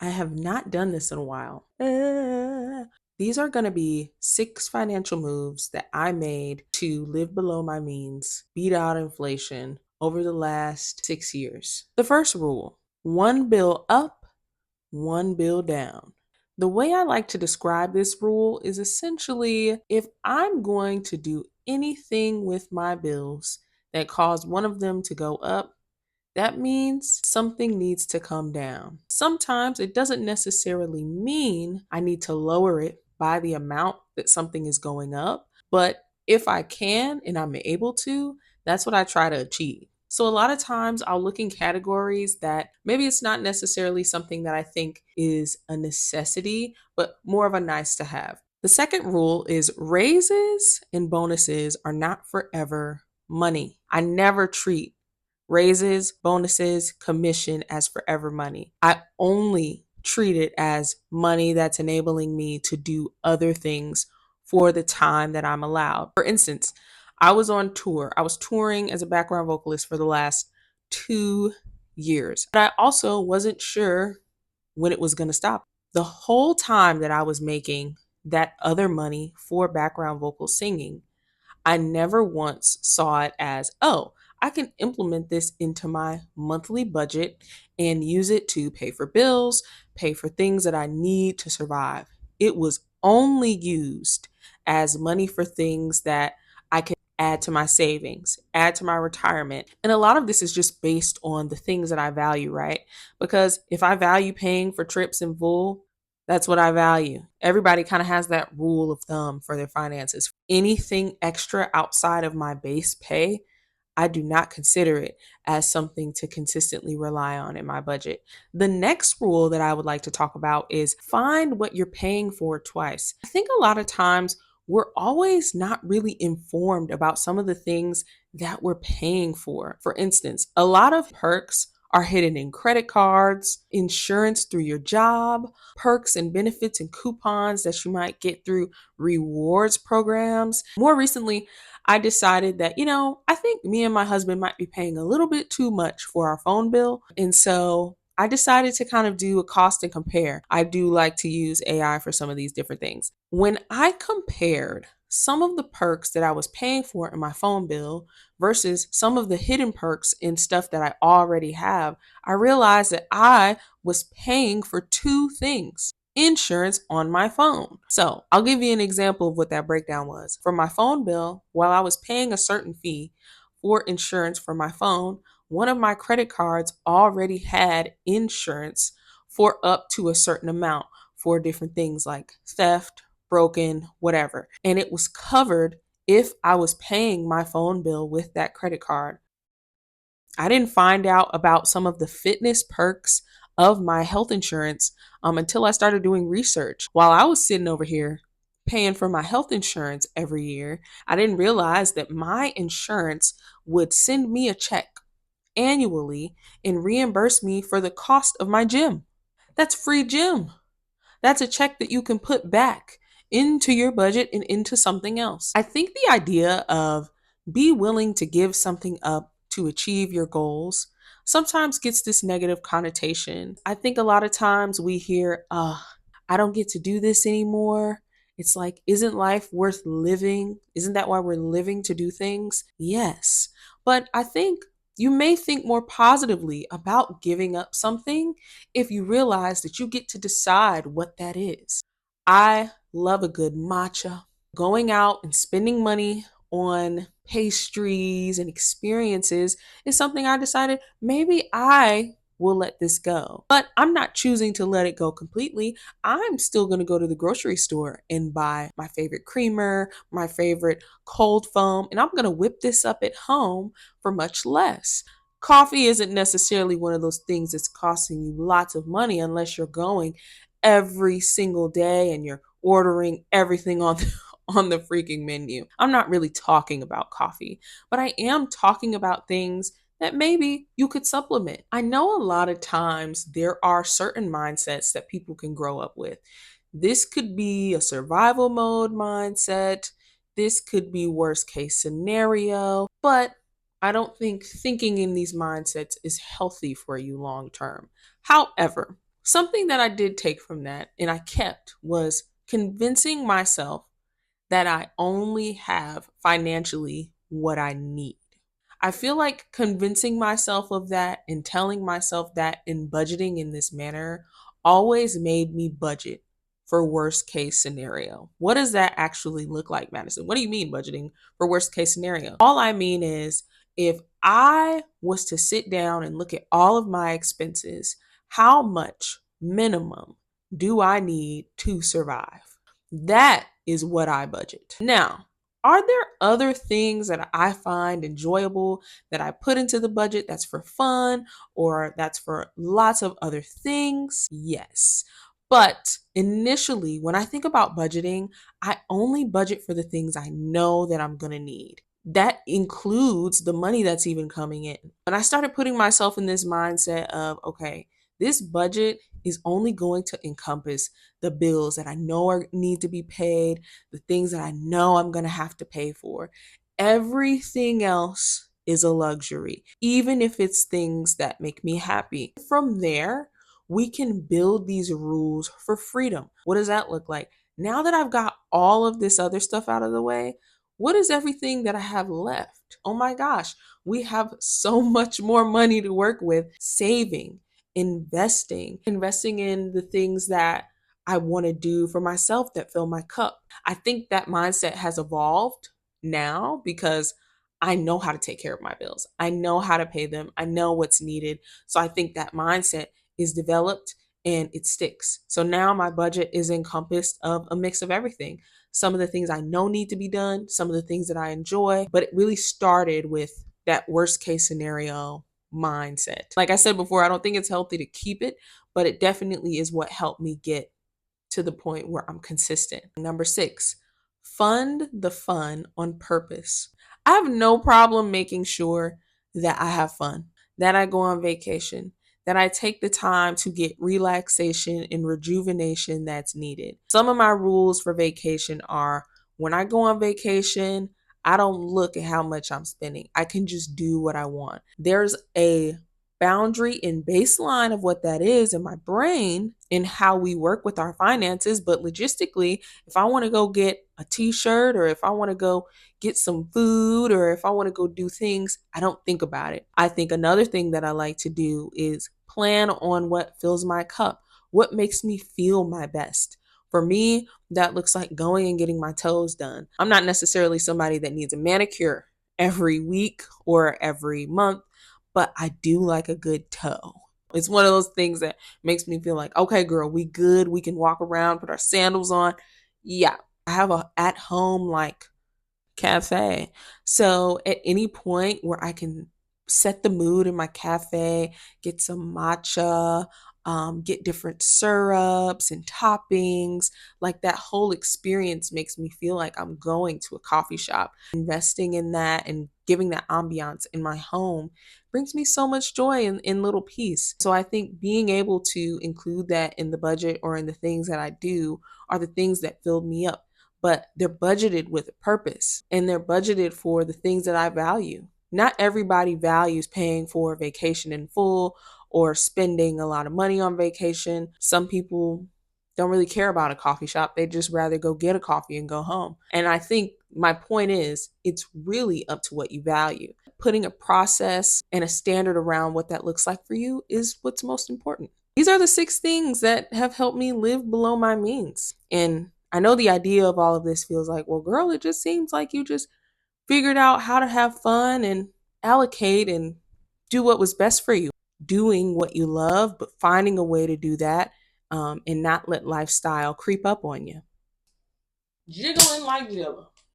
I have not done this in a while. These are going to be 6 financial moves that I made to live below my means, beat out inflation over the last 6 years. The first rule: one bill up, one bill down. The way I like to describe this rule is essentially, if I'm going to do anything with my bills that cause one of them to go up, that means something needs to come down. Sometimes it doesn't necessarily mean I need to lower it by the amount that something is going up, but if I can and I'm able to, that's what I try to achieve. So a lot of times I'll look in categories that maybe it's not necessarily something that I think is a necessity, but more of a nice to have. The second rule is raises and bonuses are not forever money. I never treat raises, bonuses, commission as forever money. I only treat it as money that's enabling me to do other things for the time that I'm allowed. For instance, I was on tour. I was touring as a background vocalist for the last 2 years, but I also wasn't sure when it was going to stop. The whole time that I was making that other money for background vocal singing, I never once saw it as, oh, I can implement this into my monthly budget and use it to pay for bills, pay for things that I need to survive. It was only used as money for things that I could add to my savings, add to my retirement. And a lot of this is just based on the things that I value, right? Because if I value paying for trips in full, that's what I value. Everybody kind of has that rule of thumb for their finances. Anything extra outside of my base pay, I do not consider it as something to consistently rely on in my budget. The next rule that I would like to talk about is find what you're paying for twice. I think a lot of times we're always not really informed about some of the things that we're paying for. For instance, a lot of perks are hidden in credit cards, insurance through your job, perks and benefits and coupons that you might get through rewards programs. More recently, I decided that, I think me and my husband might be paying a little bit too much for our phone bill. And so I decided to kind of do a cost and compare. I do like to use AI for some of these different things. When I compared some of the perks that I was paying for in my phone bill versus some of the hidden perks and stuff that I already have, I realized that I was paying for two things: insurance on my phone. So I'll give you an example of what that breakdown was. For my phone bill, while I was paying a certain fee for insurance for my phone, one of my credit cards already had insurance for up to a certain amount for different things like theft, broken, whatever. And it was covered if I was paying my phone bill with that credit card. I didn't find out about some of the fitness perks of my health insurance until I started doing research. While I was sitting over here paying for my health insurance every year, I didn't realize that my insurance would send me a check annually and reimburse me for the cost of my gym. That's free gym. That's a check that you can put back into your budget and into something else. I think the idea of be willing to give something up to achieve your goals sometimes gets this negative connotation. I think a lot of times we hear, I don't get to do this anymore. It's like, isn't life worth living? Isn't that why we're living, to do things? Yes. But I think you may think more positively about giving up something if you realize that you get to decide what that is. I love a good matcha. Going out and spending money on pastries and experiences is something I decided maybe I will let this go. But I'm not choosing to let it go completely. I'm still going to go to the grocery store and buy my favorite creamer, my favorite cold foam, and I'm going to whip this up at home for much less. Coffee isn't necessarily one of those things that's costing you lots of money unless you're going every single day and you're ordering everything on on the freaking menu. I'm not really talking about coffee, but I am talking about things that maybe you could supplement. I know a lot of times there are certain mindsets that people can grow up with. This could be a survival mode mindset. This could be worst case scenario, but I don't think thinking in these mindsets is healthy for you long term. However, Something that I did take from that and I kept was convincing myself that I only have financially what I need. I feel like convincing myself of that and telling myself that in budgeting in this manner always made me budget for worst case scenario. What does that actually look like, Madison? What do you mean budgeting for worst case scenario? All I mean is if I was to sit down and look at all of my expenses, how much minimum do I need to survive? That is what I budget. Now, are there other things that I find enjoyable that I put into the budget that's for fun or that's for lots of other things? Yes. But initially, when I think about budgeting, I only budget for the things I know that I'm going to need. That includes the money that's even coming in. When I started putting myself in this mindset of, okay, this budget is only going to encompass the bills that I know need to be paid, the things that I know I'm going to have to pay for. Everything else is a luxury, even if it's things that make me happy. From there, we can build these rules for freedom. What does that look like? Now that I've got all of this other stuff out of the way, what is everything that I have left? Oh my gosh, we have so much more money to work with. Saving, investing in the things that I want to do for myself that fill my cup. I think that mindset has evolved now because I know how to take care of my bills. I know how to pay them. I know what's needed. So I think that mindset is developed and it sticks. So now my budget is encompassed of a mix of everything. Some of the things I know need to be done, some of the things that I enjoy, but it really started with that worst case scenario mindset. Like I said before, I don't think it's healthy to keep it, but it definitely is what helped me get to the point where I'm consistent. Number 6, fund the fun on purpose. I have no problem making sure that I have fun, that I go on vacation, that I take the time to get relaxation and rejuvenation that's needed. Some of my rules for vacation are when I go on vacation, I don't look at how much I'm spending. I can just do what I want. There's a boundary and baseline of what that is in my brain and how we work with our finances. But logistically, if I want to go get a t-shirt or if I want to go get some food or if I want to go do things, I don't think about it. I think another thing that I like to do is plan on what fills my cup, what makes me feel my best. For me, that looks like going and getting my toes done. I'm not necessarily somebody that needs a manicure every week or every month, but I do like a good toe. It's one of those things that makes me feel like, okay, girl, we good. We can walk around, put our sandals on. Yeah, I have a at home like cafe. So at any point where I can set the mood in my cafe, get some matcha, get different syrups and toppings, like that whole experience makes me feel like I'm going to a coffee shop. Investing in that and giving that ambiance in my home brings me so much joy in little peace. So I think being able to include that in the budget or in the things that I do are the things that filled me up, but they're budgeted with a purpose and they're budgeted for the things that I value. Not everybody values paying for a vacation in full or spending a lot of money on vacation. Some people don't really care about a coffee shop. They just rather go get a coffee and go home. And I think my point is, it's really up to what you value. Putting a process and a standard around what that looks like for you is what's most important. These are the 6 things that have helped me live below my means. And I know the idea of all of this feels like, well, girl, it just seems like you just figured out how to have fun and allocate and do what was best for you. Doing what you love, but finding a way to do that and not let lifestyle creep up on you. Jiggling like Jibba.